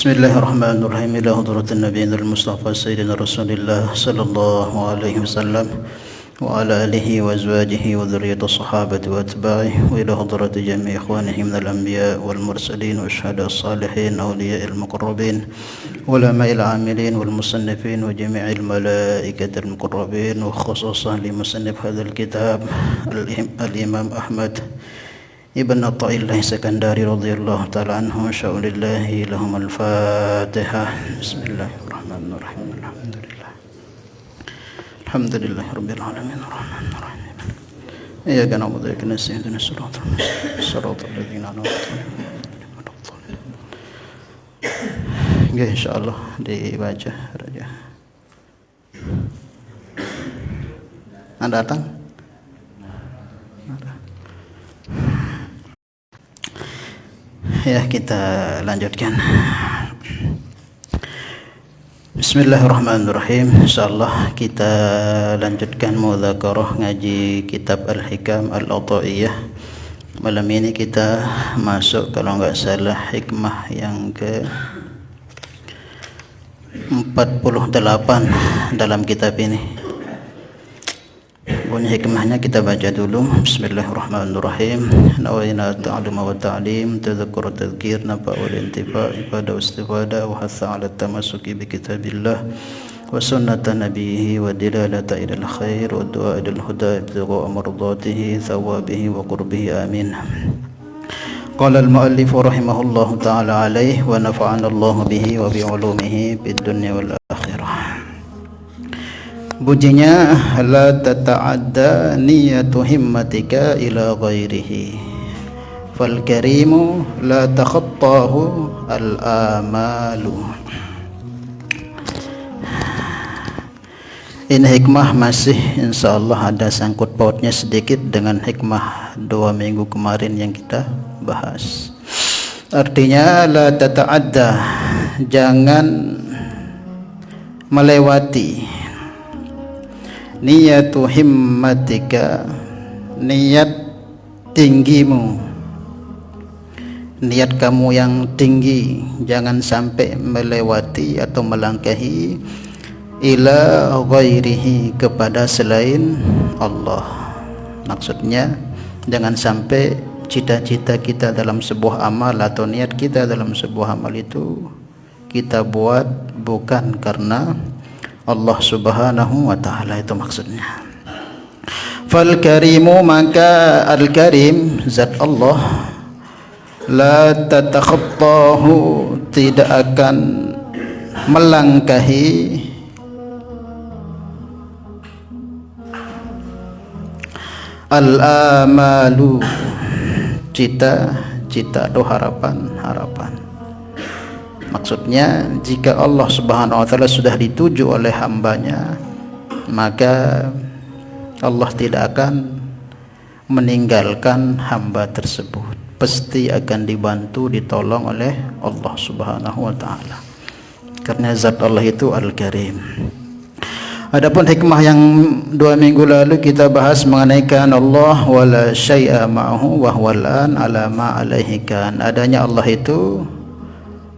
Bismillahirrahmanirrahim. Ila hadratin nabiyina al-Mustafa sayyidina Rasulillah sallallahu alaihi wasallam wa ala alihi wa azwajihi wa dhurriyyati sahabati wa atba'ihi wa ila hadrati jami'i ikhwanihi min al-anbiya wal mursalin wa syuhada as-salihin awliya'il muqarrabin ulama'il 'amilin wal musannifin wa jami'il malaikatil muqarrabin wa khususan li musannif hadzal kitab al-Imam Ahmad Ibn Atta'illah Sekandari radhiyallahu ta'ala anhu sya'ulillahi lahum al-fatihah. Bismillahirrahmanirrahim. Alhamdulillah rabbil alamin arrahmanir rahim. Iyyaka na'budu wa iyyaka nasta'in ihdinas siratal ladzina an'amta 'alaihim. Nggih insyaallah dibaca saja. Anda datang? Ya, kita lanjutkan. Bismillahirrahmanirrahim. Insyaallah kita lanjutkan mudzakarah ngaji kitab Al-Hikam Al-Athaiyah. Malam ini kita masuk kalau enggak salah hikmah yang ke 48 dalam kitab ini. Bunyi hikmahnya kita baca dulu. Bismillahirrahmanirrahim. Nawayna ta'alluma wa ta'lim, tadhakkur tadhkir, nafa wal intifa, ibadah istifada wa hatha 'ala tamassuki bi kitabillah wa sunnati nabiyhi wa dilalata ila al-khair wa du'a ila al-huda ibtigha mardatihi thawabihi wa qurbihi amin. Qala al-muallif rahimahullahu ta'ala alayhi wa nafa'ana Allah bihi wa bi 'ulumihi fid dunya wal akhirah. Bunyinya la tata'adda niyatu himmatika ila ghairihi fal karimu la takhattahu al amalu. Ini hikmah masih insyaallah ada sangkut pautnya sedikit dengan hikmah 2 minggu kemarin yang kita bahas. Artinya la tata'adda, jangan melewati niyatu himmatika, niat tinggimu, niat kamu yang tinggi, jangan sampai melewati atau melangkahi ila ghairihi, kepada selain Allah. Maksudnya jangan sampai cita-cita kita dalam sebuah amal atau niat kita dalam sebuah amal itu kita buat bukan karena Allah subhanahu wa ta'ala, itu maksudnya. Fal karimu, maka al-karim zat Allah, la tatakhattahu, tidak akan melangkahi al-amalu, cita-cita atau harapan. Maksudnya jika Allah subhanahu wa ta'ala sudah dituju oleh hambanya, maka Allah tidak akan meninggalkan hamba tersebut, pasti akan dibantu, ditolong oleh Allah subhanahu wa ta'ala, karena zat Allah itu Al-Karim. Adapun hikmah yang 2 minggu lalu kita bahas mengenai kan Allah wala syai'a ma'ahu wa huwal an ala ma alaihi kan, adanya Allah itu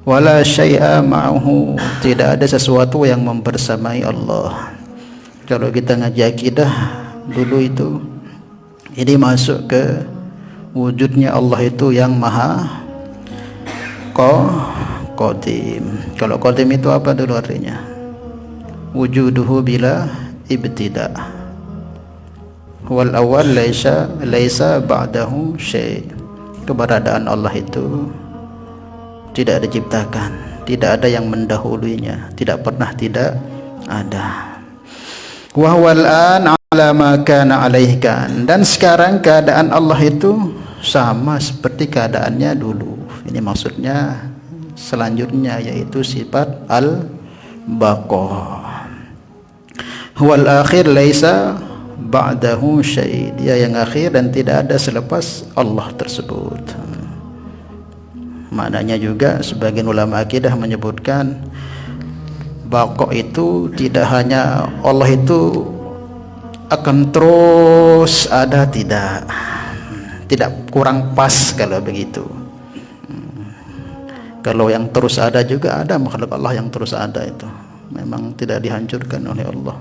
wala syai'a ma'ahu, tidak ada sesuatu yang membersamai Allah. Kalau kita ngaji akidah dulu itu, ini masuk ke wujudnya Allah itu yang maha qadim. Kalau qadim itu apa dulu artinya? Wujuduhu bila ibtida, wal awal laisa ba'dahu syai'. Keberadaan Allah itu tidak diciptakan, tidak ada yang mendahulunya, tidak pernah tidak ada. Wa huwal an ala ma kana alaihi kan, dan sekarang keadaan Allah itu sama seperti keadaannya dulu. Ini maksudnya selanjutnya, yaitu sifat al-baqa. Huwal akhir laisa ba'dahu syai', dia yang akhir dan tidak ada selepas Allah tersebut. Maknanya juga sebagian ulama akidah menyebutkan baqa itu tidak hanya Allah itu akan terus ada, tidak kurang pas kalau begitu. Kalau yang terus ada juga ada makhluk Allah yang terus ada, itu memang tidak dihancurkan oleh Allah.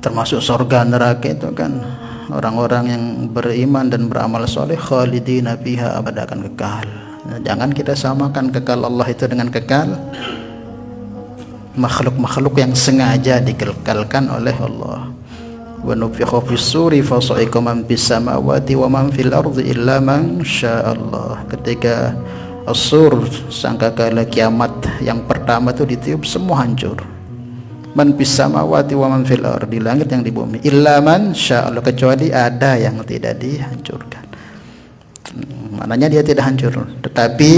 Termasuk surga neraka itu kan, orang-orang yang beriman dan beramal soleh khalidina fiha abada, akan kekal. Nah, jangan kita samakan kekal Allah itu dengan kekal makhluk-makhluk yang sengaja dikekalkan oleh Allah. Wa nufikha fis suri fa sa'iqa man fis samawati wa man fil ardi illa man sya'allah. Ketika as-sur, sangkakala kiamat yang pertama itu ditiup, semua hancur. Man fis samawati wa man fil ardi, langit yang di bumi, illa man sya'allah, kecuali ada yang tidak dihancurkan. Maknanya dia tidak hancur, tetapi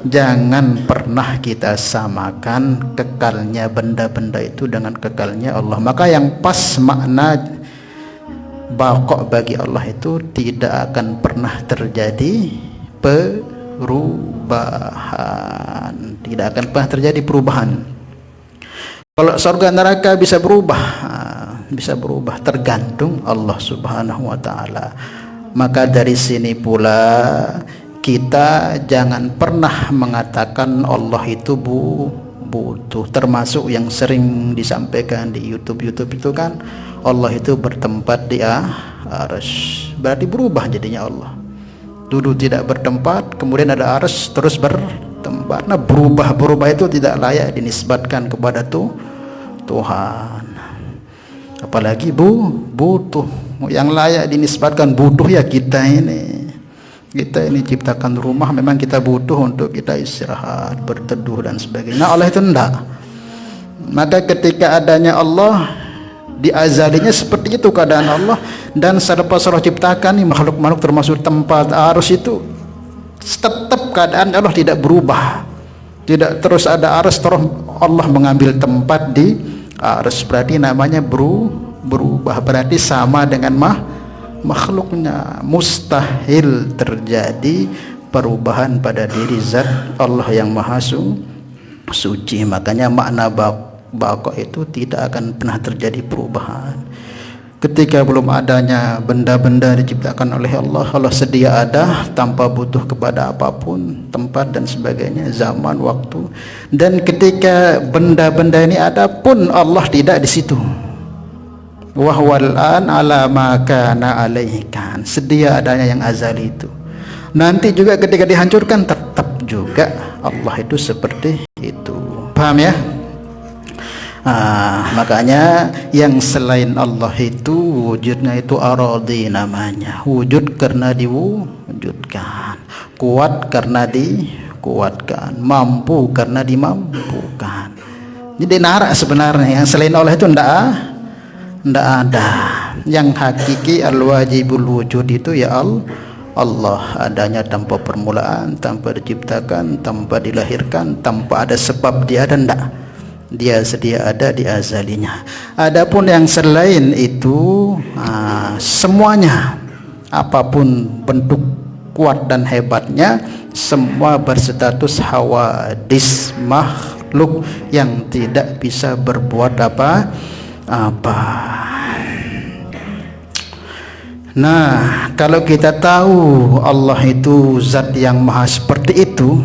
jangan pernah kita samakan kekalnya benda-benda itu dengan kekalnya Allah. Maka yang pas makna baqa bagi Allah itu tidak akan pernah terjadi perubahan, tidak akan pernah terjadi perubahan. Kalau surga neraka bisa berubah tergantung Allah Subhanahu wa taala. Maka dari sini pula kita jangan pernah mengatakan Allah itu butuh. Termasuk yang sering disampaikan di YouTube itu kan, Allah itu bertempat di arsy, berarti berubah jadinya Allah. Dulu tidak bertempat, kemudian ada arsy, terus bertempat. Nah, berubah itu tidak layak dinisbatkan kepada Tuhan. Apalagi butuh. Yang layak dinisbatkan butuh ya kita ini ciptakan rumah, memang kita butuh untuk kita istirahat, berteduh dan sebagainya. Nah, Allah itu enggak. Maka ketika adanya Allah, di azalinya seperti itu keadaan Allah, dan selepas Allah ciptakan nih makhluk-makhluk termasuk tempat arsy itu, tetap keadaan Allah tidak berubah, tidak terus ada arsy terus Allah mengambil tempat di arsy. Berarti namanya berubah, berarti sama dengan makhluknya. Mustahil terjadi perubahan pada diri zat Allah yang maha suci. Makanya makna baqa itu tidak akan pernah terjadi perubahan. Ketika belum adanya benda-benda diciptakan oleh Allah, Allah sedia ada tanpa butuh kepada apapun, tempat dan sebagainya, zaman, waktu. Dan ketika benda-benda ini ada pun Allah tidak di situ. Wa huwal an ala ma kana alaihi kan, sedia adanya yang azali itu. Nanti juga ketika dihancurkan tetap juga Allah itu seperti itu. Paham ya? Makanya yang selain Allah itu wujudnya itu aradi namanya. Wujud karena diwujudkan, kuat karena dikuatkan, mampu karena dimampukan. Jadi narak sebenarnya yang selain Allah itu ndak ada. Yang hakiki al-wajibul wujud itu ya Allah, adanya tanpa permulaan, tanpa diciptakan, tanpa dilahirkan, tanpa ada sebab dia ada, ndak. Dia sedia ada di azalinya. Adapun yang selain itu semuanya, apapun bentuk kuat dan hebatnya, semua berstatus hawadis, makhluk yang tidak bisa berbuat apa. Nah, kalau kita tahu Allah itu zat yang maha seperti itu,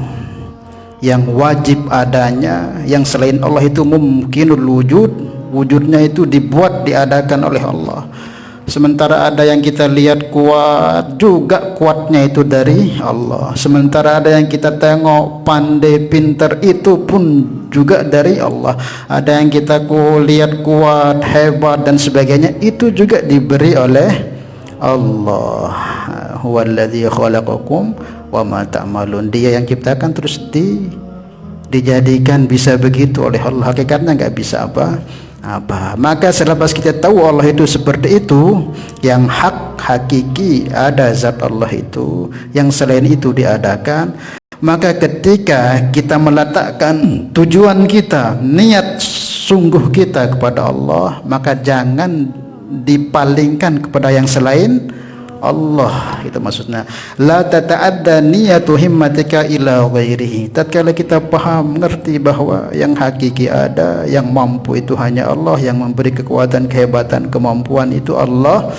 yang wajib adanya, yang selain Allah itu mungkinul wujud, wujudnya itu dibuat diadakan oleh Allah. Sementara ada yang kita lihat kuat, juga kuatnya itu dari Allah. Sementara ada yang kita tengok pandai pintar, itu pun juga dari Allah. Ada yang kita lihat kuat, hebat dan sebagainya, itu juga diberi oleh Allah. Huwallazi khalaqakum wa ma ta'malun. Dia yang ciptakan terus dijadikan bisa begitu oleh Allah. Hakikatnya enggak bisa apa. Maka selepas kita tahu Allah itu seperti itu, yang hakiki ada zat Allah itu, yang selain itu diadakan, maka ketika kita meletakkan tujuan kita, niat sungguh kita kepada Allah, maka jangan dipalingkan kepada yang selain Allah. Itu maksudnya la tata'adda niyatu himmatika ila ghairihi. Tatkala kita paham, mengerti bahwa yang hakiki ada, yang mampu itu hanya Allah, yang memberi kekuatan, kehebatan, kemampuan itu Allah,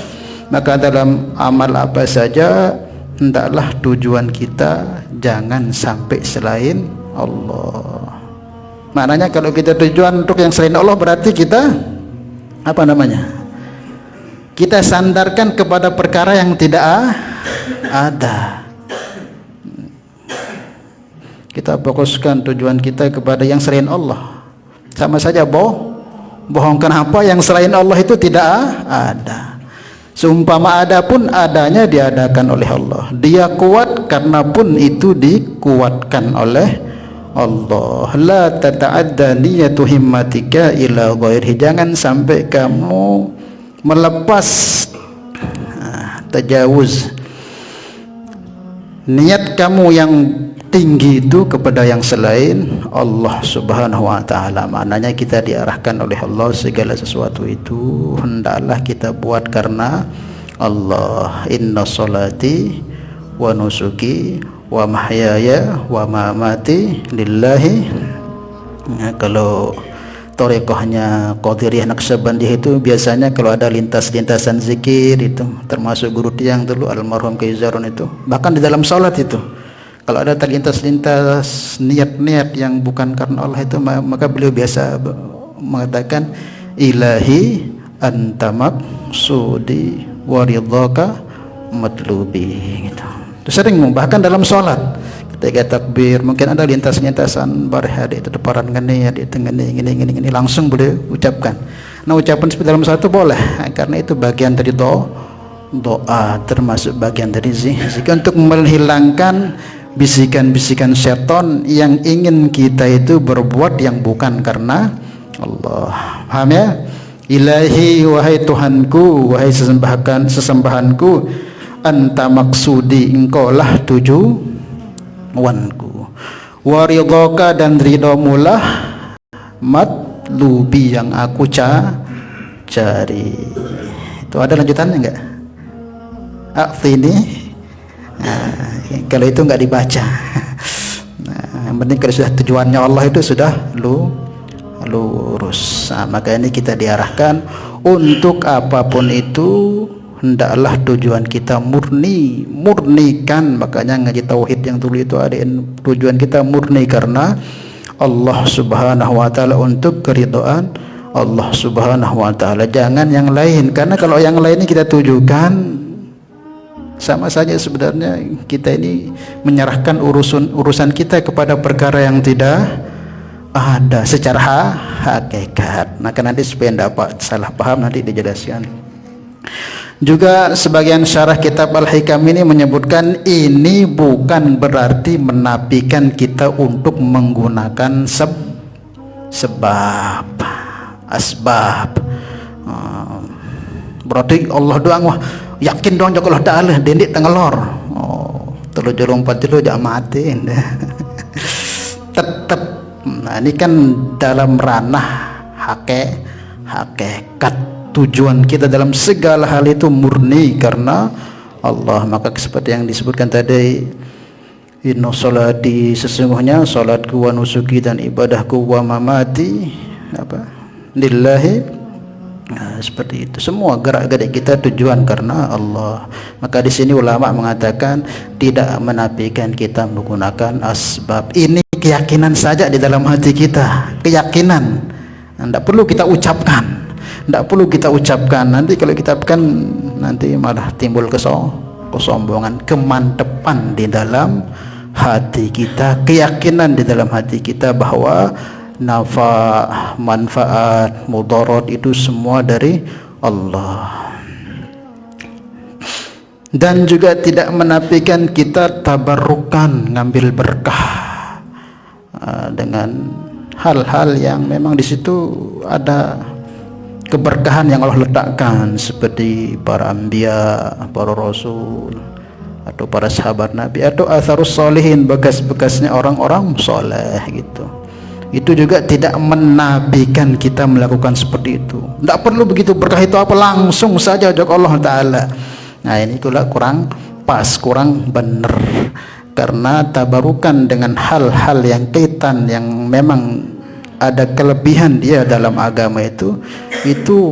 maka dalam amal apa saja hendaklah tujuan kita jangan sampai selain Allah. Maknanya kalau kita tujuan untuk yang selain Allah, berarti kita apa namanya? Kita sandarkan kepada perkara yang tidak ada. Kita fokuskan tujuan kita kepada yang selain Allah, sama saja bohong. Kenapa? Yang selain Allah itu tidak ada. Seumpama ada pun, adanya diadakan oleh Allah. Dia kuat karena pun itu dikuatkan oleh Allah. La tata'adda niyatu himmatika ila ghairihi. Jangan sampai kamu melepas tajawuz niat kamu yang tinggi itu kepada yang selain Allah Subhanahu wa ta'ala. Maknanya kita diarahkan oleh Allah, segala sesuatu itu hendaklah kita buat karena Allah. Inna salati wa nusuki wa mahyaya wa mamati lillahi. Kalau thariqahnya Qadiriyah Naqsyabandiyah itu biasanya kalau ada lintasan zikir itu, termasuk guru tiang dulu almarhum Kiai Zarun itu, bahkan di dalam salat itu kalau ada terlintas niat-niat yang bukan karena Allah itu, maka beliau biasa mengatakan ilahi anta maqsudi wa ridhaka matlubi gitu. Itu sering, bahkan dalam sholat ketika takbir mungkin ada lintasan barhad itu deparan niat itu gini langsung beliau ucapkan. Nah, ucapan seperti dalam sholat itu boleh, karena itu bagian dari doa, termasuk bagian dari zikir untuk menghilangkan bisikan-bisikan syaitan yang ingin kita itu berbuat yang bukan karena Allah. Paham ya? Ilahi, wahai Tuhanku, wahai sesembahanku, anta maksudi, engkaulah tujuanku, waridhaka, dan ridhamulah matlubi, yang aku cari. Itu ada lanjutannya enggak? Aqtini. Nah, kalau itu nggak dibaca. Nah, yang penting kalau sudah tujuannya Allah itu sudah lurus. Nah, maka ini kita diarahkan untuk apapun itu hendaklah tujuan kita murnikan. Makanya ngaji tauhid yang dulu itu ada tujuan kita murni karena Allah Subhanahu wa ta'ala, untuk keridhaan Allah Subhanahu wa ta'ala, jangan yang lain. Karena kalau yang lain ini kita tujukan, sama saja sebenarnya kita ini menyerahkan urusan kita kepada perkara yang tidak ada secara hakikat. Maka nanti supaya tidak salah paham nanti dijelaskan. Juga sebagian syarah kitab Al-Hikam ini menyebutkan ini bukan berarti menafikan kita untuk menggunakan asbab. Berarti Allah doang, wah yakin dong kalau Allah dendik tengelor. Oh, telu jurung patilu jak mati. Tetap. Nah, ini kan dalam ranah hakikat. Tujuan kita dalam segala hal itu murni karena Allah. Maka seperti yang disebutkan tadi, inna salati, sesungguhnya salatku, wa nusuki, dan ibadahku, wa mamati lillahi. Nah, seperti itu. Semua gerak-gerik kita tujuan karena Allah. Maka di sini ulama mengatakan tidak menafikan kita menggunakan asbab. Ini keyakinan saja di dalam hati kita. Keyakinan. Tidak perlu kita ucapkan. Nanti kalau kita ucapkan nanti malah timbul kesombongan, kemantepan di dalam hati kita, keyakinan di dalam hati kita bahwa manfaat, mudarat itu semua dari Allah. Dan juga tidak menafikan kita tabarrukan, ngambil berkah dengan hal-hal yang memang di situ ada keberkahan yang Allah letakkan, seperti para anbiya, para rasul, atau para sahabat Nabi, atau atharus sholihin, bekas-bekasnya orang-orang soleh gitu. Itu juga tidak menafikan kita melakukan seperti itu. Tidak perlu begitu, berkah itu apa, langsung saja ajak Allah Ta'ala. Nah, ini itulah kurang pas, kurang benar. Karena tabarukan dengan hal-hal yang kaitan yang memang ada kelebihan dia dalam agama itu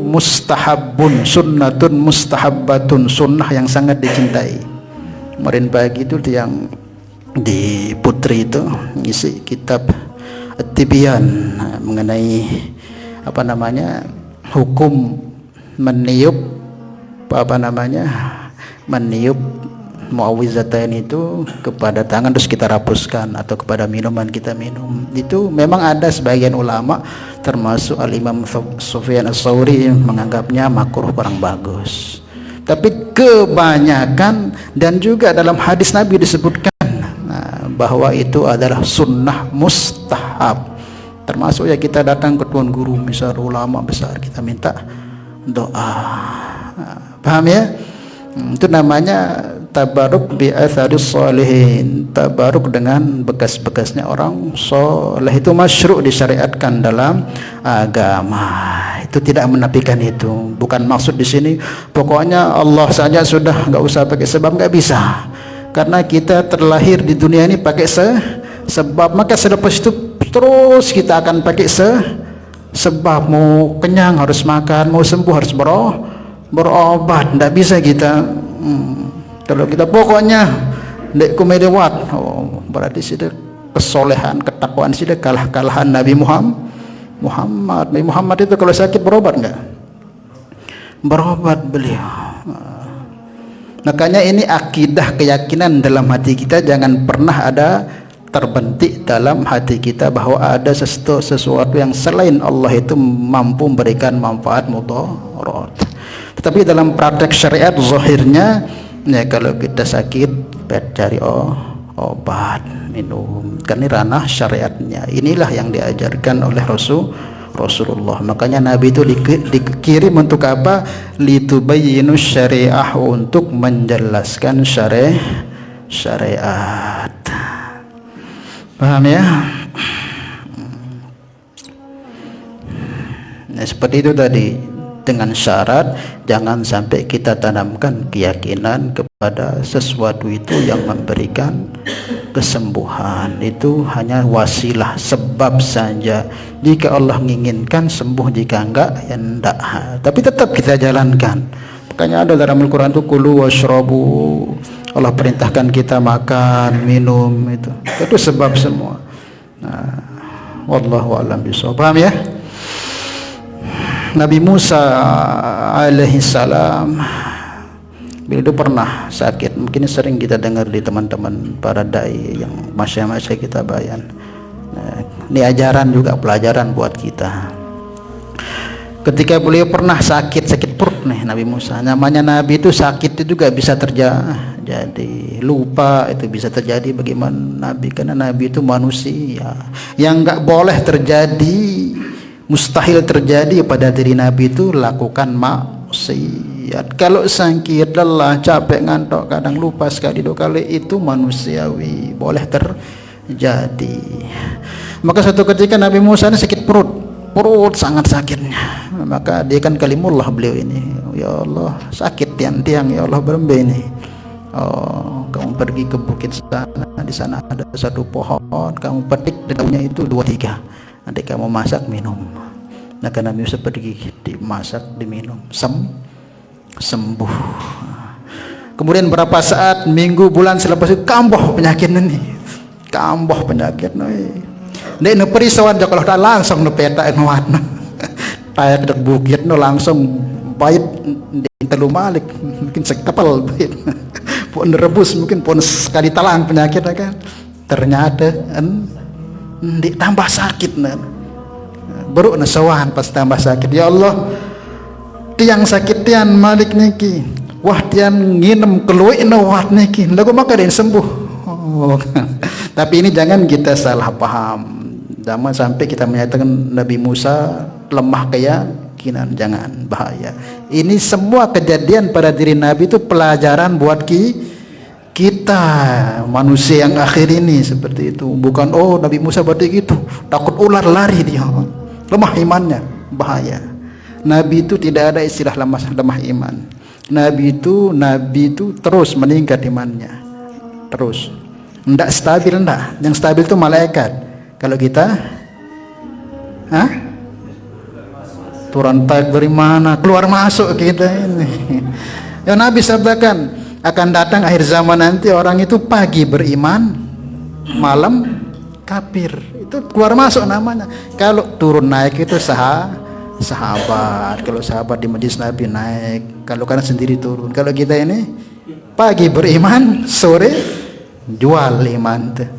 mustahabun, sunnatun mustahabbatun, sunnah yang sangat dicintai. Kemarin pagi itu yang di Putri itu ngisi kitab At-Tibyan mengenai apa namanya hukum meniup meniup muawwizatain itu kepada tangan terus kita rapuskan atau kepada minuman kita minum. Itu memang ada sebagian ulama termasuk Al-Imam Sufyan Ats-Tsauri menganggapnya makruh, kurang bagus. Tapi kebanyakan dan juga dalam hadis Nabi disebutkan bahwa itu adalah sunnah mustahab. Termasuk ya kita datang ke tuan guru misal ulama besar, kita minta doa. Paham ya? Itu namanya tabaruk bi atharis sholihin, tabaruk dengan bekas-bekasnya orang soleh. Itu masyru' disyariatkan dalam agama. Itu tidak menafikan itu. Bukan maksud di sini pokoknya Allah saja sudah, nggak usah pakai sebab, nggak bisa. Karena kita terlahir di dunia ini pakai sebab, maka selepas itu terus kita akan pakai sebab. Mau kenyang harus makan, mau sembuh harus berobat. Tidak bisa kita kalau kita pokoknya ndek kumedewat, berarti sudah kesolehan, ketakwaan sudah kalah-kalahan Nabi Muhammad. Nabi Muhammad itu kalau sakit berobat enggak? Berobat beliau. Makanya ini akidah, keyakinan dalam hati kita, jangan pernah ada terbentik dalam hati kita bahwa ada sesuatu yang selain Allah itu mampu memberikan manfaat mudarat. Tetapi dalam praktek syariat zahirnya ya, kalau kita sakit cari obat, minum, kan ini ranah syariatnya. Inilah yang diajarkan oleh Rasulullah. Makanya Nabi itu dikirim untuk apa? Litubayyinu syariah, untuk menjelaskan syariat. Paham ya? Nah, seperti itu tadi, dengan syarat jangan sampai kita tanamkan keyakinan kepada sesuatu itu yang memberikan kesembuhan. Itu hanya wasilah, sebab saja. Jika Allah menginginkan sembuh, jika enggak ya enggak. Tapi tetap kita jalankan. Makanya ada dalam Al-Quran itu kulu washrabu, Allah perintahkan kita makan, minum, itu sebab semua. Nah, wallahu a'lam bishawab. Paham ya? Nabi Musa alaihi salam beliau itu pernah sakit. Mungkin sering kita dengar di teman-teman para dai yang masya-masya kita bayan. Nah, ini ajaran juga, pelajaran buat kita. Ketika beliau pernah sakit perut nih, Nabi Musa. Namanya Nabi itu sakit itu juga bisa terjadi, lupa itu bisa terjadi bagaimana Nabi, karena Nabi itu manusia. Yang nggak boleh terjadi, mustahil terjadi pada diri Nabi itu lakukan maksiat. Kalau sakit, lelah, capek, ngantuk, kadang lupa sekali dua kali, itu manusiawi, boleh terjadi. Maka suatu ketika Nabi Musa ini sakit perut sangat sakitnya. Maka dia kan kalimullah beliau ini, ya Allah sakit tiang-tiang, ya Allah berembe ini. Oh, kamu pergi ke bukit sana, di sana ada satu pohon, kamu petik daunnya itu 2-3, nanti kamu masak minum. Nah, karena Nabi Musa pergi, dimasak, diminum, sembuh. Kemudian berapa saat, minggu, bulan selepas itu kambuh penyakit ini, kambuh penyakit ini. Nek neperisawan kalau tak langsung nepeta nuat, tayak dek bukit no langsung bait di telu malik, mungkin sekapal bait, pun rebus mungkin pun sekali talang penyakit kan. Ternyata ditambah sakit nah. Baru nasawan pas tambah sakit, ya Allah tiang sakit tian malik niki, wah tian nginem keluik nawat niki, lagu maka dia sembuh. Oh, tapi ini jangan kita salah paham. Jangan sampai kita menyatakan Nabi Musa lemah keyakinan, jangan, bahaya. Ini semua kejadian pada diri Nabi itu pelajaran buat kita manusia yang akhir ini seperti itu. Bukan Nabi Musa berarti gitu, takut ular lari dia, lemah imannya, bahaya. Nabi itu tidak ada istilah lemah iman. Nabi itu terus meningkat imannya, terus. Ndak stabil, ndak. Yang stabil itu malaikat. Kalau kita turun taik dari mana, keluar masuk kita ini. Ya Nabi sabdakan, Akan datang akhir zaman nanti orang itu pagi beriman, malam kafir. Itu keluar masuk namanya. Kalau turun naik itu sahabat. Kalau sahabat di majlis Nabi naik, kalau kan sendiri turun. Kalau kita ini pagi beriman, sore jual iman tuh.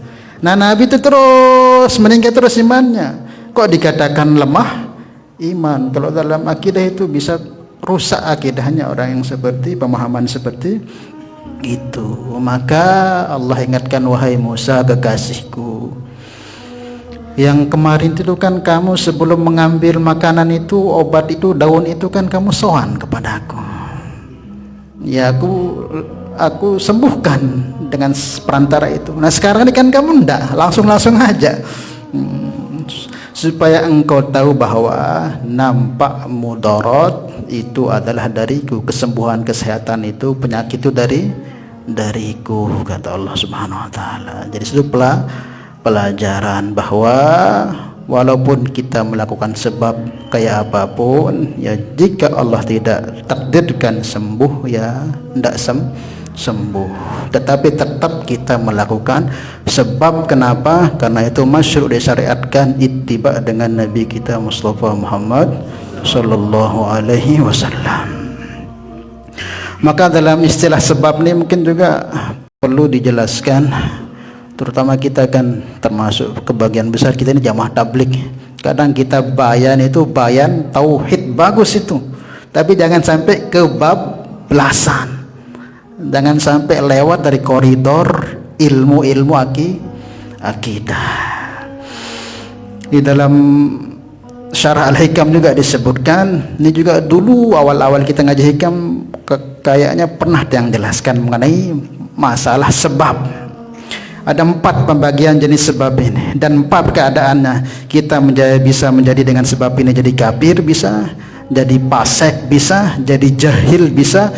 Nah, Nabi itu terus meningkat terus imannya. Kok dikatakan lemah iman? Kalau dalam akidah itu bisa rusak akidahnya orang yang seperti pemahaman seperti itu. Maka Allah ingatkan, wahai Musa kekasihku, yang kemarin itu kan kamu sebelum mengambil makanan itu, obat itu, daun itu kan kamu sowan kepadaku. Ya aku sembuhkan dengan perantara itu. Nah sekarang ini kan kamu ndak, langsung aja. Supaya engkau tahu bahwa nampak mudarat itu adalah dariku, kesembuhan kesehatan itu, penyakit itu dariku, kata Allah Subhanahu wa taala. Jadi itu pelajaran bahwa walaupun kita melakukan sebab kayak apapun, ya jika Allah tidak takdirkan sembuh, ya tidak sembuh, tetapi tetap kita melakukan sebab. Kenapa? Karena itu masyru' disyariatkan ittiba dengan Nabi kita Mustafa Muhammad sallallahu alaihi wasallam. Maka dalam istilah sebab ini mungkin juga perlu dijelaskan, terutama kita kan termasuk kebagian besar kita ini jamaah tabligh. Kadang kita bayan itu bayan tauhid bagus itu, tapi jangan sampai kebablasan, jangan sampai lewat dari koridor ilmu akidah. Di dalam Syarah Al-Hikam juga disebutkan, ini juga dulu awal-awal kita ngaji hikam kayaknya pernah yang jelaskan mengenai masalah sebab. Ada 4 pembagian jenis sebab ini dan 4 keadaannya. Kita bisa menjadi dengan sebab ini jadi kafir, bisa jadi fasik, bisa jadi jahil, bisa,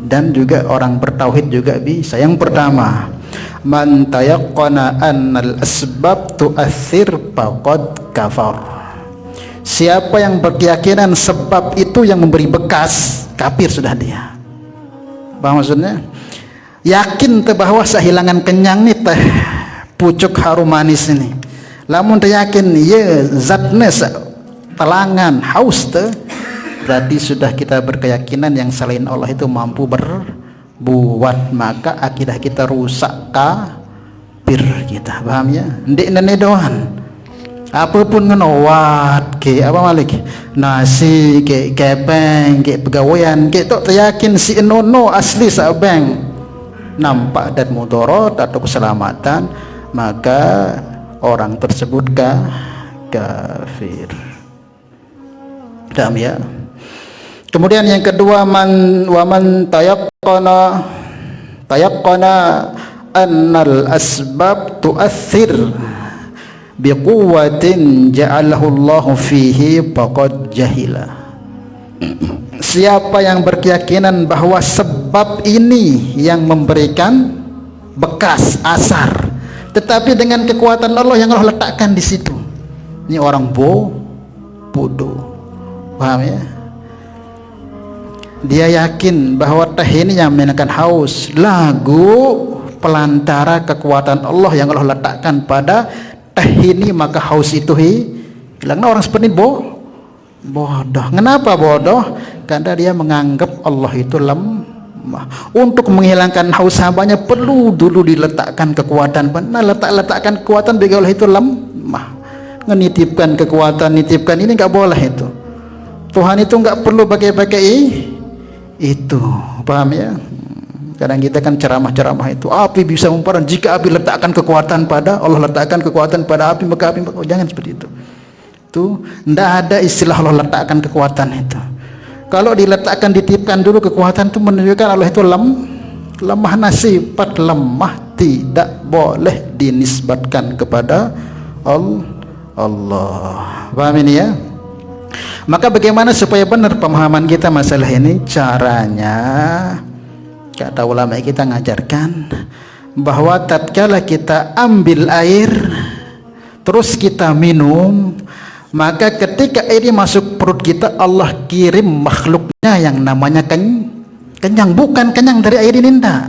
dan juga orang bertauhid juga bisa. Yang pertama, man tayaqqana annal asbab tu'athir faqad kafar. Siapa yang berkeyakinan sebab itu yang memberi bekas, kafir sudah dia. Paham maksudnya? Yakin teh bahwa sahilangan kenyang nih teh pucuk harum manis ini. Lamun teh yakin ye zatna telangan haus teh, berarti sudah kita berkeyakinan yang selain Allah itu mampu berbuat, maka akidah kita rusak, kafir kita. Paham ya? Ndek nene doan. Apapun ngenowat ke apa malik nasi ke kepeng ke pegawaian ke tok yakin si enono asli sabeng nampak dan mudarat atau keselamatan, maka orang tersebut kafir. Paham ya? Kemudian yang kedua, man tayaqqana annal asbab tu'athir biquwwatin ja'alahu Allahu fihi faqad jahila. Siapa yang berkeyakinan bahwa sebab ini yang memberikan bekas asar, tetapi dengan kekuatan Allah yang Allah letakkan di situ, ini orang bodoh. Paham ya? Dia yakin bahwa teh ini yang menekan haus, lagu pelantara kekuatan Allah yang Allah letakkan pada teh ini, maka haus itu hilang. Orang seperti bodoh. Kenapa bodoh? Karena dia menganggap Allah itu lemah. Untuk menghilangkan haus hambanya perlu dulu diletakkan kekuatan. Nah, letakkan kekuatan bagi Allah itu lemah. Menitipkan kekuatan, nitipkan ini nggak boleh itu. Tuhan itu nggak perlu pakai itu. Paham ya? Kadang kita kan ceramah itu, api bisa memperang jika api letakkan kekuatan pada Allah, letakkan kekuatan pada api maka api, jangan seperti itu. Itu tidak ada istilah Allah letakkan kekuatan itu. Kalau diletakkan, dititipkan dulu kekuatan itu menunjukkan Allah itu lemah, sifat lemah tidak boleh dinisbatkan kepada Allah. Paham ini ya? Maka bagaimana supaya benar pemahaman kita masalah ini? Caranya, kata ulama kita ngajarkan bahwa tatkala kita ambil air terus kita minum, maka ketika air masuk perut kita, Allah kirim makhluknya yang namanya kenyang, bukan kenyang dari air ini, enggak.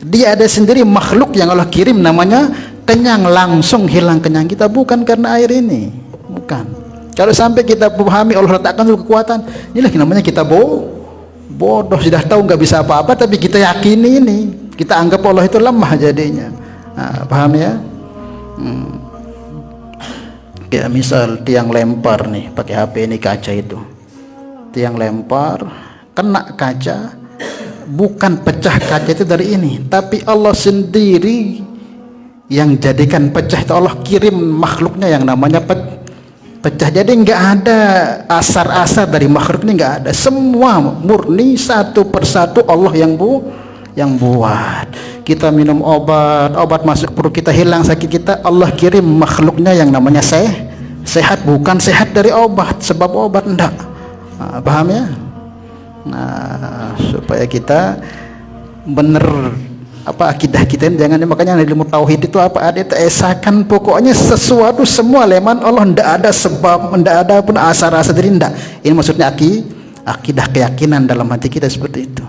Dia ada sendiri makhluk yang Allah kirim namanya kenyang, langsung hilang kenyang kita, bukan karena air ini, bukan. Kalau sampai kita pahami Allah letakkan itu kekuatan, inilah namanya kita bodoh, sudah tahu nggak bisa apa-apa tapi kita yakini ini, kita anggap Allah itu lemah jadinya. Nah, paham ya? Kayak misal tiang lempar nih pakai HP ini kaca itu, tiang lempar kena kaca, bukan pecah kaca itu dari ini, tapi Allah sendiri yang jadikan pecah itu. Allah kirim makhluknya yang namanya pecah. Jadi nggak ada asar-asar dari makhluk ini, nggak ada, semua murni satu persatu Allah yang buat. Kita minum obat masuk perut kita, hilang sakit kita, Allah kirim makhluknya yang namanya sehat, bukan sehat dari obat, sebab obat enggak. Nah, paham ya? Nah, supaya kita bener akidah kita ini, jangan, makanya ilmu tauhid itu ada itu esakan, pokoknya sesuatu semua leman Allah, ndak ada sebab, ndak ada pun asar-asar dari ndak. Ini maksudnya akidah, keyakinan dalam hati kita seperti itu.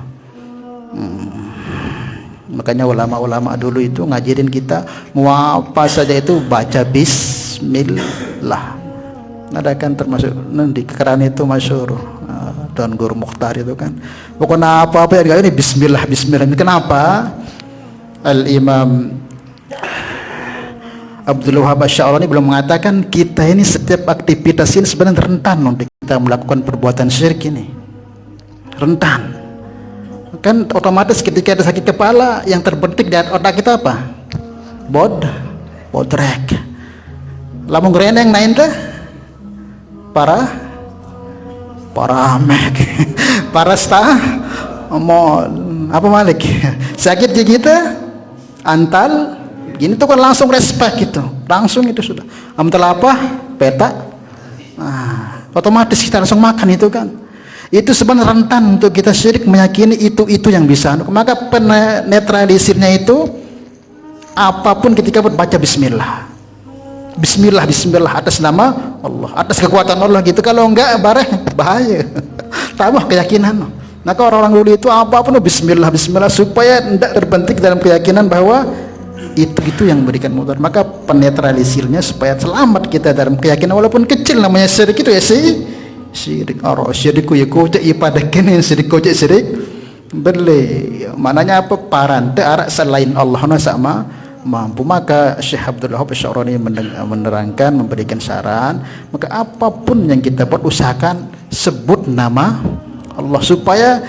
Makanya ulama-ulama dulu itu ngajarin kita mau apa saja itu baca bismillah. Ada kan termasuk di keran itu masyhur Tuan Guru Mukhtar itu kan, pokoknya apa-apa ya ini bismillah. Kenapa? Al-Imam Abdul Wahab Asy-Sya'rani belum mengatakan kita ini setiap aktivitas ini sebenarnya rentan untuk kita melakukan perbuatan syirik ini, rentan. Kan otomatis ketika ada sakit kepala yang terbentuk di otak kita apa? Bodrek. Lamun gereneng nain teh paramek. Parastamol. Apa malik? Sakit gigi kita antal gini tuh kan langsung respect gitu. Langsung itu sudah. Amtal apa? Peta. Nah, otomatis kita langsung makan itu kan. Itu sebenarnya rentan untuk kita syirik meyakini itu yang bisa. Maka penetralisirnya itu apapun ketika baca bismillah atas nama Allah, atas kekuatan Allah gitu. Kalau enggak bahaya. Tambah keyakinan. Maka orang-orang dulu itu apapun bismillah supaya tidak terbentuk dalam keyakinan bahwa itu yang memberikan mudarat. Maka penetralisirnya supaya selamat kita dalam keyakinan walaupun kecil, namanya syirik itu ya syirik. Syirikku ya kocek ibadah kene syirik beli. Maknanya apa? Parante arak selain Allah sama mampu. Maka Syekh Abdul Wahab Asy-Sya'rani menerangkan, memberikan saran, maka apapun yang kita buat usahakan sebut nama Allah supaya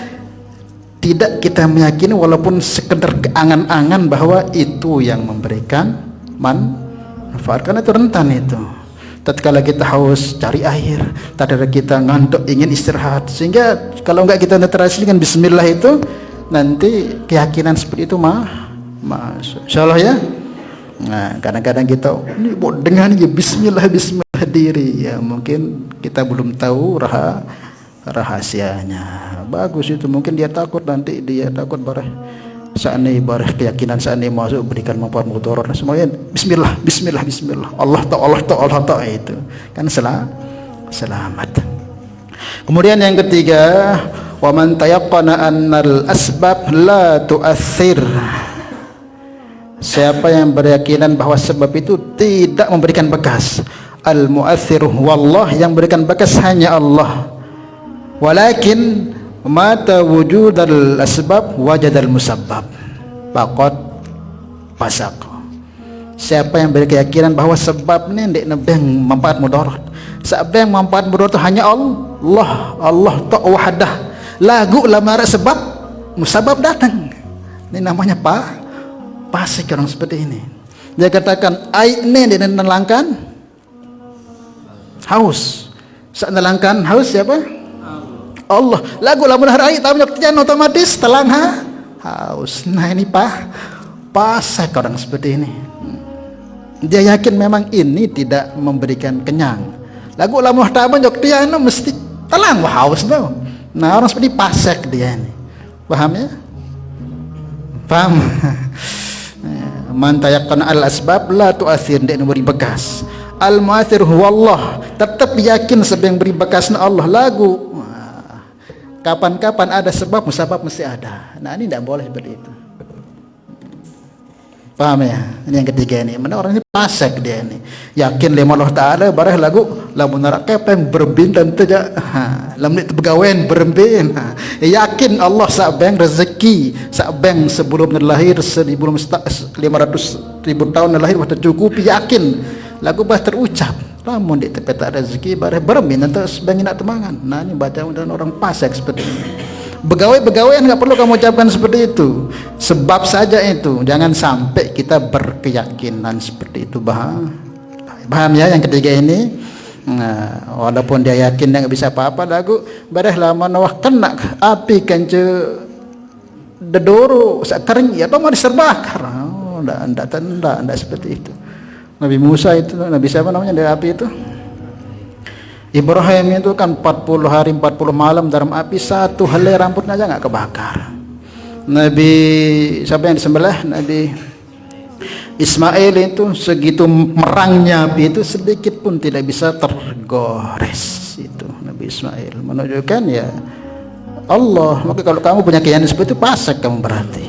tidak kita meyakini walaupun sekedar keangan-angan bahwa itu yang memberikan manfaat, karena itu rentan itu. Tatkala kita haus cari air, tatkala kita ngantuk ingin istirahat, sehingga kalau enggak kita netralisasi dengan bismillah itu nanti keyakinan seperti itu masuk insyaallah ya. Nah, kadang-kadang kita ini dengan ya bismillah diri ya, mungkin kita belum tahu rahasianya. Bagus itu, mungkin dia takut nanti bareh keyakinan seandainya masuk berikan manfaat mudarat semuanya bismillah Allah ta itu kan selamat. Kemudian yang ketiga, wa man tayaqqana annal asbab la tu'athir. Siapa yang berkeyakinan bahwa sebab itu tidak memberikan bekas. Al mu'athir wallah, yang berikan bekas hanya Allah. Walakin mata wujudal asbab wajadal musabbab faqad fasak. Siapa yang berkeyakinan bahwa sebab ini ndek nebeng manfaat mudarat, sebab yang manfaat mudarat itu hanya Allah ta wahadah, lagu lamara sebab musabab datang. Ini namanya fasik orang seperti ini. Dia katakan aine dia nelangkan haus. Saat nelangkan haus siapa? Allah. Lagu lamun hari tapi otomatis telang haus. Nah ini fasik orang seperti ini. Dia yakin memang ini tidak memberikan kenyang. Lagu lamun taman jok dia mesti telang haus tuh. Nah orang seperti fasik dia ini. Paham ya? Paham? Man tayaqqana al asbab la tu'athir, dia beri bekas. Al mu'athir huwa Allah, tetap yakin sebab yang beri bekasnya Allah. Lagu Kapan-kapan ada sebab, musabab mesti ada. Nah ini tidak boleh seperti itu. Paham ya? Ini yang ketiga ini. Mana orang ini fasik dia ini. Yakin lima Allah Ta'ala bareh lagu lamun narak kepeng berbintan tidak. Lamun itu pegawaian berbin. Yakin Allah sabeng rezeki, sabeng sebelum lahir 500.000 tahun lahir sudah cukup, yakin. Lagu bah terucap. Lamun di tepi tak ada rezeki bareh berbin nanti sebangin nak temangan. Nah ini baca dan orang fasik seperti ini. Begawai-begawaian nggak perlu kamu ucapkan seperti itu, sebab saja itu. Jangan sampai kita berkeyakinan seperti itu. Paham ya yang ketiga ini. Nah, walaupun dia yakin dia nggak bisa apa-apa lagu bareh lama nawah kena api kance dedoro kering ya toh mau diserbakar. Enggak seperti itu. Nabi Musa itu, Nabi siapa namanya dari api itu? Ibrahim itu kan 40 hari 40 malam dalam api, satu helai rambutnya aja nggak kebakar. Nabi siapa yang disembelih? Nabi Ismail itu segitu merangnya api itu sedikit pun tidak bisa tergores. Itu Nabi Ismail menunjukkan ya Allah. Maka kalau kamu punya keyakinan seperti itu, fasik kamu berarti.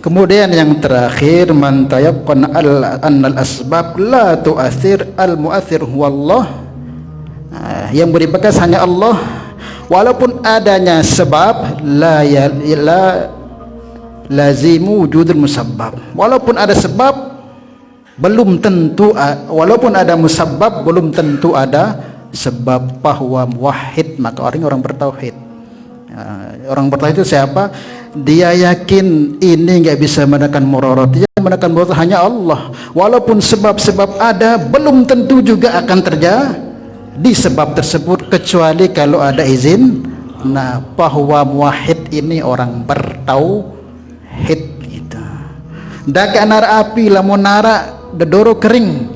Kemudian yang terakhir, man tayaqqana annal asbab la tu'athir, al mu'athir huwallah. Yang beri bekas hanya Allah, walaupun adanya sebab la lazimu wujudul musabbab. Walaupun ada sebab belum tentu, walaupun ada musabbab belum tentu ada sebab. Bahwa muwahhid, maka orang bertauhid. Orang bertauhid itu siapa? Dia yakin ini nggak bisa menekan mudarat, dia menekan mudarat hanya Allah. Walaupun sebab-sebab ada, belum tentu juga akan terjadi di sebab tersebut kecuali kalau ada izin. Nah, bahwa muwahhid ini orang bertauhid gitu. Dak nara api lamun nara dedoro kering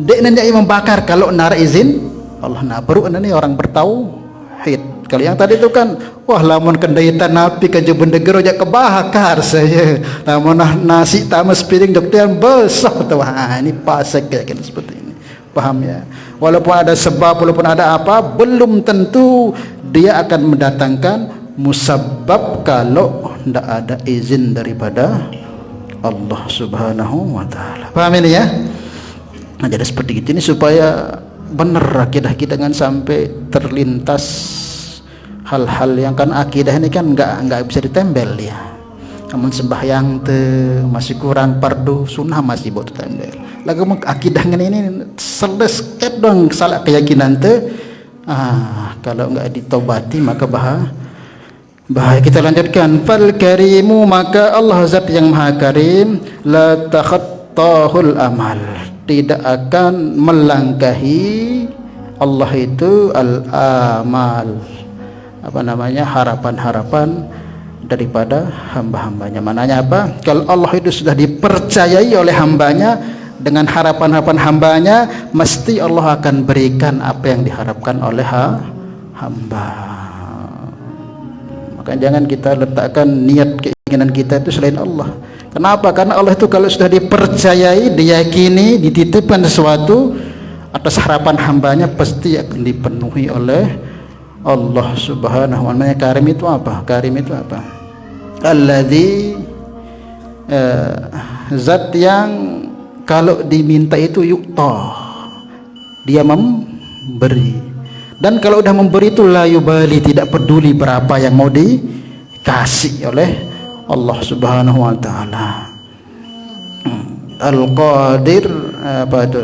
dek nanya membakar kalau nara izin Allah. Nah baru ini orang bertauhid. Kalau yang tadi itu kan wah lamun kendaitan api ke jebendegero jak kebakar saya. Lamun nasi tamas piring dokter besar tuh. Ini pasek kayak seperti ini. Paham ya? Walaupun ada sebab, walaupun ada apa, belum tentu dia akan mendatangkan musabbab kalau tidak ada izin daripada Allah Subhanahu wa Ta'ala. Paham ini ya? Nah, jadi seperti itu ini supaya benar akidah kita, jangan sampai terlintas hal-hal yang kan akidah ini kan nggak bisa ditembel ya. Namun sembahyang masih kurang, fardu sunnah masih buat ditembel. Lagu akidah ini seles dong salah keyakinan kalau nggak ditobati maka bahaya. Kita lanjutkan. Fal karimu, maka Allah zat yang maha karim, la takhattahul amal, tidak akan melangkahi Allah itu al amal, harapan-harapan daripada hamba-hambanya. Mananya apa? Kalau Allah itu sudah dipercayai oleh hambanya, dengan harapan-harapan hambanya, mesti Allah akan berikan apa yang diharapkan oleh hamba. Maka jangan kita letakkan niat keinginan kita itu selain Allah. Kenapa? Karena Allah itu kalau sudah dipercayai, diyakini, dititipkan sesuatu atas harapan hambanya, pasti akan dipenuhi oleh Allah Subhanahu wa Ta'ala. Karim itu apa? Karim itu apa? Alladzi, zat yang kalau diminta itu yu'ta, dia memberi. Dan kalau udah memberi itu la yubali, tidak peduli berapa yang mau dikasih oleh Allah Subhanahu wa Ta'ala. Al-Qadir, apa itu?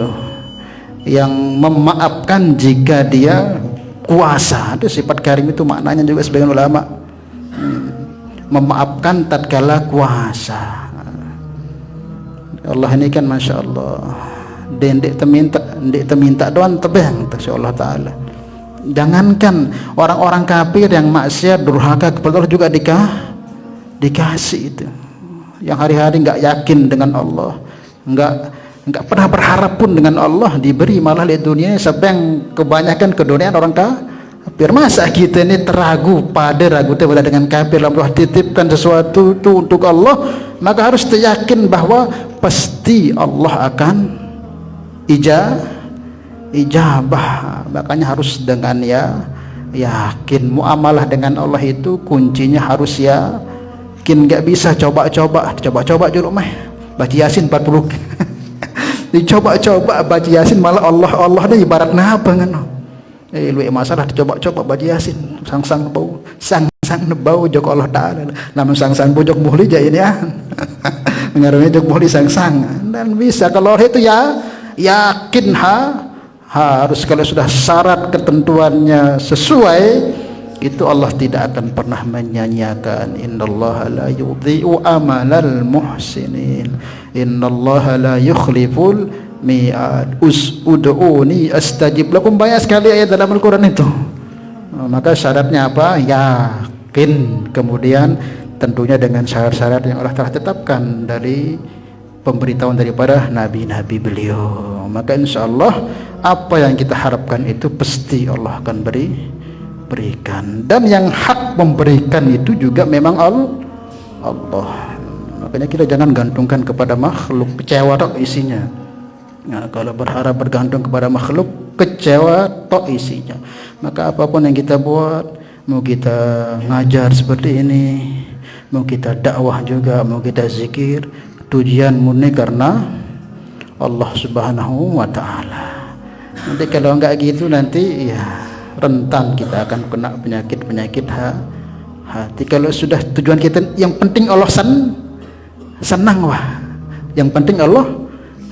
Yang memaafkan jika dia kuasa. Itu sifat karim itu maknanya juga sebagian ulama. Memaafkan tatkala kuasa. Allah ini kan Masya Allah, dendek teminta doan tebeng Masya Allah Ta'ala. Jangankan orang-orang kafir yang maksiat durhaka kepada Allah juga dikasih itu. Yang hari-hari nggak yakin dengan Allah, nggak pernah berharap pun dengan Allah, diberi malah di dunia. Sampai yang kebanyakan keduniaan orang kafir. Masa kita ini ragu pada dengan kafir. Allah titipkan sesuatu itu untuk Allah, maka harus yakin bahwa pasti Allah akan ijabah. Makanya harus dengan yakin. Muamalah dengan Allah itu kuncinya harus yakin, nggak bisa coba-coba dulu mah baca Yasin 40 dicoba-coba baca Yasin malah Allah nih ibarat apa kan lu masalah dicoba-coba baca Yasin sang bau jok Allah Ta'ala namun sang bojok muhli aja ini ya mengarungnya jok muhli sang dan bisa kalau itu yakin harus kalau sudah syarat ketentuannya sesuai itu Allah tidak akan pernah menyanyiakan. Innallaha la yudhi'u amalal muhsinin, innallaha la yukhliful mi'ad, ud'uni astajib lakum. Banyak sekali ayat dalam Al-Quran itu. Maka syaratnya apa? Yakin. Kemudian tentunya dengan syarat-syarat yang Allah telah tetapkan dari pemberitahuan daripada nabi-nabi beliau. Maka insyaallah apa yang kita harapkan itu pasti Allah akan berikan, dan yang hak memberikan itu juga memang Allah. Makanya kita jangan gantungkan kepada makhluk, kecewa tok isinya. Nah, kalau berharap bergantung kepada makhluk, kecewa tok isinya. Maka apapun yang kita buat, mau kita ngajar seperti ini, mau kita dakwah juga, mau kita zikir, tujuan murni karena Allah Subhanahu wa Ta'ala. Nanti kalau enggak gitu nanti ya rentan kita akan kena penyakit hati. Kalau sudah tujuan kita yang penting Allah senang wah, yang penting Allah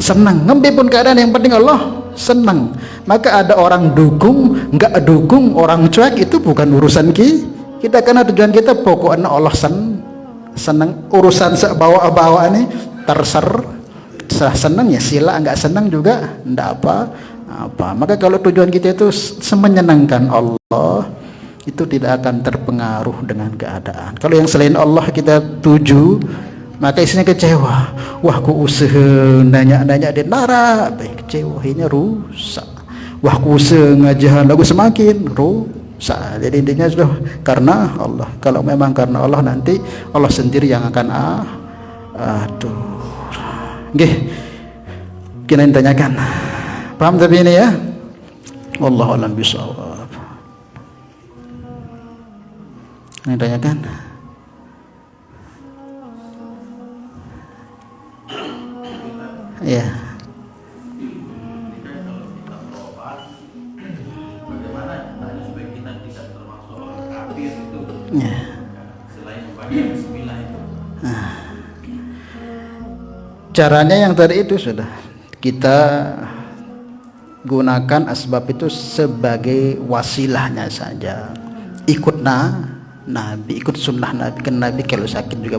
senang, ngembe pun keadaan yang penting Allah senang. Maka ada orang dukung, enggak dukung, orang cuek, itu bukan urusan kita karena tujuan kita pokoknya Allah senang. Urusan bawa ini senang ya sila, enggak senang juga enggak apa. Maka kalau tujuan kita itu semenyenangkan Allah, itu tidak akan terpengaruh dengan keadaan. Kalau yang selain Allah kita tuju, maka isinya kecewa. Wah, ku usaha nanya dia nara, kecewaannya rusak. Wah, ku usaha ngajahan lagu semakin rusak. Jadi intinya sudah karena Allah. Kalau memang karena Allah, nanti Allah sendiri yang akan atur. Nggih, kita tanyakan. Paham tapi ini ya? Wallahu a'lam bishawab. Ini tanyakan. Ya. Ya. Caranya yang tadi itu sudah kita gunakan asbab itu sebagai wasilahnya saja. Ikut Nabi, ikut sunnah Nabi. Kan Nabi kalau sakit juga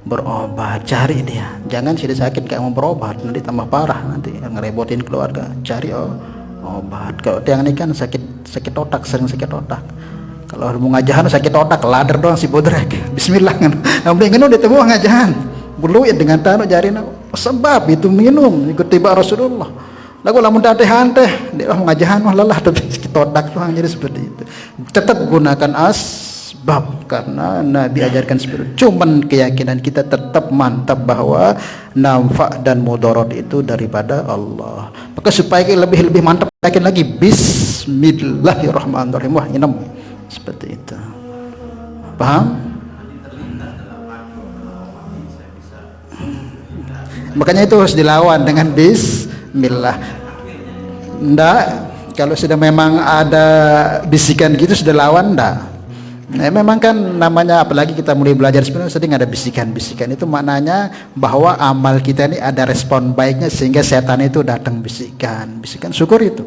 berobat. Cari dia, jangan sudah sakit kayak mau berobat nanti tambah parah, nanti ngerepotin keluarga. Cari obat. Kalau yang ini kan sakit otak, sering sakit otak. Kalau mau ngajahan sakit otak, ladar doang si bodrek. Bismillah kan. Yang penting udah temu ngajahan. Bulu ya dengan tanah jari sebab itu minum ikut tiba Rasulullah. Lagu lamun hante dia ngajahan lelah tapi sakit otak doang, jadi seperti itu. Tetap gunakan asbab karena Nabi ajarkan seperti itu. Cuman keyakinan kita tetap mantap bahwa manfaat dan mudarat itu daripada Allah. Maka supaya lebih mantap yakin lagi, Bismillahirrahmanirrahim. Wah, inem seperti itu. Paham? Makanya itu harus dilawan dengan bismillah. Ndak, kalau sudah memang ada bisikan gitu sudah lawan ndak. Memang kan namanya, apalagi kita mulai belajar sebenarnya sering ada bisikan-bisikan. Itu maknanya bahwa amal kita ini ada respon baiknya sehingga setan itu datang bisikan syukur itu.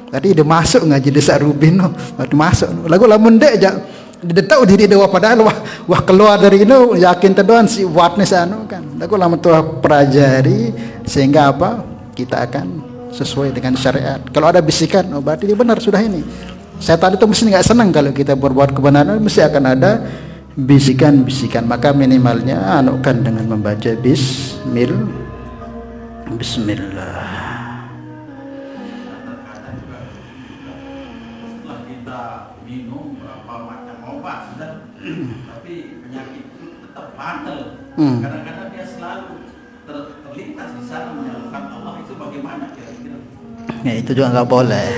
Tadi dia masuk ngaji desa Rubin, masuk. Lagu lamun dek aja dia tahu diri dia padahal wah keluar dari itu yakin tedoan si watnes kan. Lagu lamun tuh pelajari sehingga apa? Kita akan sesuai dengan syariat. Kalau ada bisikan, berarti dia benar sudah ini. Setan itu mesti nggak senang kalau kita berbuat kebenaran, mesti akan ada bisikan-bisikan. Maka minimalnya anukan dengan membaca Bismillah. Setelah kita minum berapa macam obat tapi penyakit itu tetap bandel. Kadang-kadang dia selalu terlintas di sana menyalahkan Allah, itu bagaimana kira-kira? Ya itu juga nggak boleh.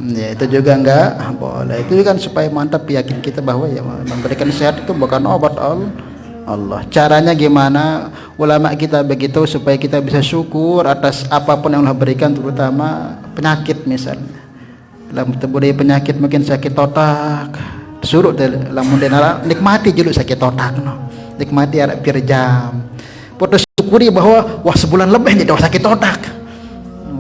Ya itu juga enggak boleh. Itu kan supaya mantap yakin kita bahwa ya memberikan sehat itu bukan obat Allah. Caranya gimana? Ulama kita begitu supaya kita bisa syukur atas apapun yang Allah berikan, terutama penyakit misalnya. Lamun tebudi penyakit mungkin sakit otak, suruh lamun denara nikmati dulu sakit otak no. Nikmati arek pir jam. Putus syukuri bahwa wah sebulan lebih jadi sakit otak.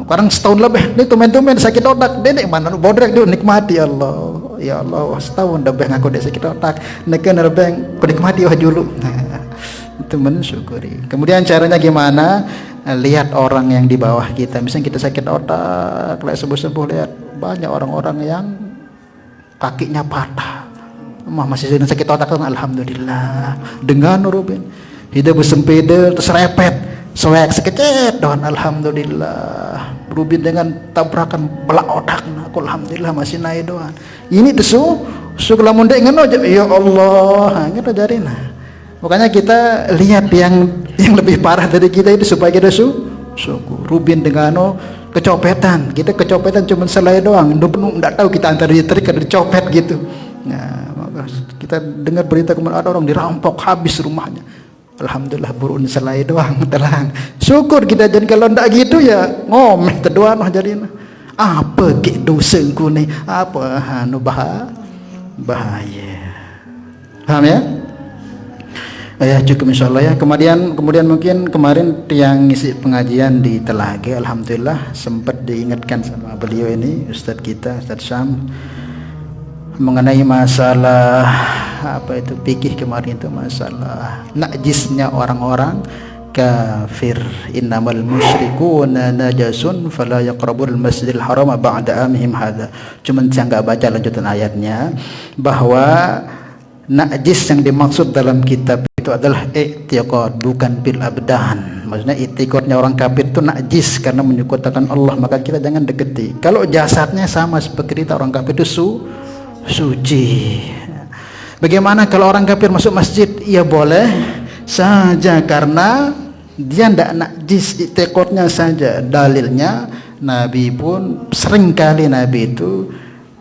Sekarang setahun lebih, ini tumen-tumen sakit otak, dedek mana bodrek dulu nikmati Allah. Ya Allah, setahun lebih ngaku dek sakit otak, nekan rebeng, ku nikmati wah dulu. Itu mensyukuri. Kemudian caranya gimana? Lihat orang yang di bawah kita, misalnya kita sakit otak, lihat sebuah lihat banyak orang-orang yang kakinya patah, masih sakit otak kan, alhamdulillah. Dengan Ruben, hidup sempit terus repet, soek sekecet doan, alhamdulillah. Ruben dengan tabrakan belak otak, aku alhamdulillah masih naik doan. Ini desu, lamun dek ngono ya Allah, kita jadi nah. Makanya kita lihat yang lebih parah dari kita itu supaya kita syukur. Ruben dengan kecopetan, kita kecopetan cuma selai doang, enggak tahu kita antara diterik atau dicopet gitu. Nah, maka kita dengar berita kemarin ada orang dirampok habis rumahnya. Alhamdulillah burun selai doang terang. Syukur kita, jadi kalau ndak gitu ya ngomeh terdoa noh jadi apa ke dosaku nih, apa anu bahaya. Paham ya? Ya cukup insyaallah ya. Kemudian mungkin kemarin yang ngisi pengajian di Telaga, alhamdulillah sempat diingatkan sama beliau ini Ustadz kita Ustadz Syam mengenai masalah apa itu fikih kemarin, itu masalah najisnya orang-orang kafir. Innamal musyrikuuna najasun fala yaqrabul masjidil haram ba'da amihim hadza. Cuman saya enggak baca lanjutan ayatnya, bahwa najis yang dimaksud dalam kitab itu adalah i'tiqad, bukan bil abdan. Maksudnya i'tiqadnya orang kafir itu najis karena menyekutukan Allah, maka kita jangan deketi. Kalau jasadnya sama seperti kita orang kafir itu suci. Bagaimana kalau orang kafir masuk masjid? Ya boleh saja karena dia tidak najis, i'tiqadnya saja. Dalilnya Nabi pun seringkali Nabi itu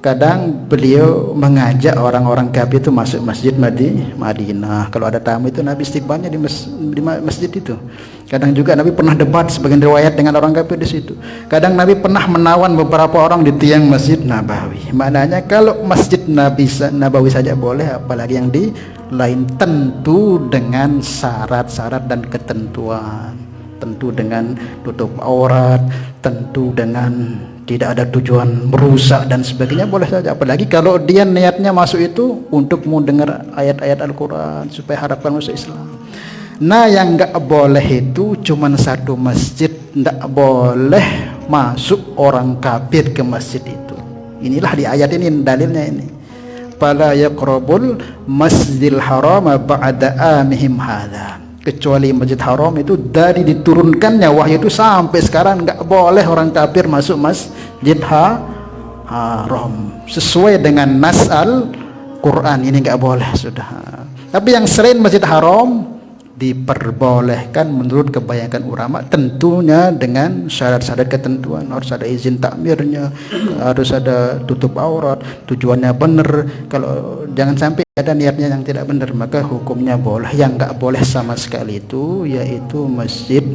kadang beliau mengajak orang-orang kafir itu masuk masjid Madinah. Kalau ada tamu itu Nabi istighfarnya di masjid itu. Kadang juga Nabi pernah debat sebagian riwayat dengan orang kafir di situ. Kadang Nabi pernah menawan beberapa orang di tiang Masjid Nabawi. Maknanya kalau Masjid Nabawi saja boleh, apalagi yang di lain, tentu dengan syarat-syarat dan ketentuan. Tentu dengan tutup aurat, tentu dengan tidak ada tujuan merusak dan sebagainya, boleh saja. Apalagi kalau dia niatnya masuk itu untuk mendengar ayat-ayat Al-Quran supaya harapan masuk Islam. Nah yang enggak boleh itu cuman satu masjid, enggak boleh masuk orang kafir ke masjid itu. Inilah di ayat ini dalilnya ini. Fala yaqrabul masjidil haram ba'da amihim hadza. Kecuali Masjid Haram itu dari diturunkannya wahyu itu sampai sekarang enggak boleh orang kafir masuk Masjid Haram. Sesuai dengan nas Al-Quran ini enggak boleh sudah. Tapi yang selain Masjid Haram diperbolehkan menurut kebanyakan ulama, tentunya dengan syarat-syarat ketentuan. Harus ada izin takmirnya, harus ada tutup aurat, tujuannya benar. Kalau jangan sampai ada niatnya yang tidak benar, maka hukumnya boleh. Yang enggak boleh sama sekali itu yaitu Masjid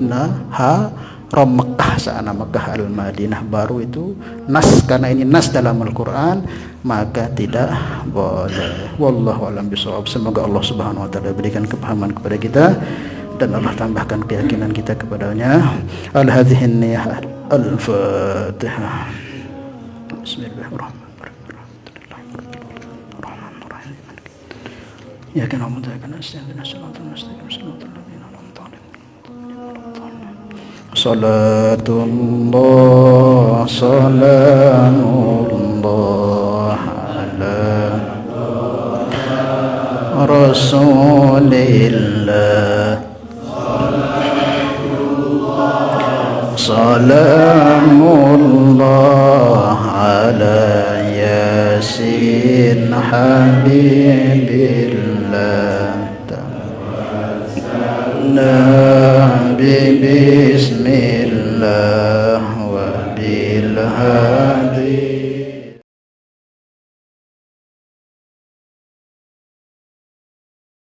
Haram Mekah, sana Mekah Al-Madinah baru itu nas, karena ini nas dalam Al-Quran, maka tidak boleh. Wallahu a'lam bishawab. Semoga Allah Subhanahu wa taala berikan kepahaman kepada kita dan Allah tambahkan keyakinan kita kepadanya. Al-hadhihi niyah al-Fatihah. Bismillahirrahmanirrahim. Ya kana mudzakan astaghfirullah sallallahu alaihi wasallam. Salatullah salamullah ala Rasulillah salamullah ala Yasin Habibillah Nabi bismillah wa bil hadi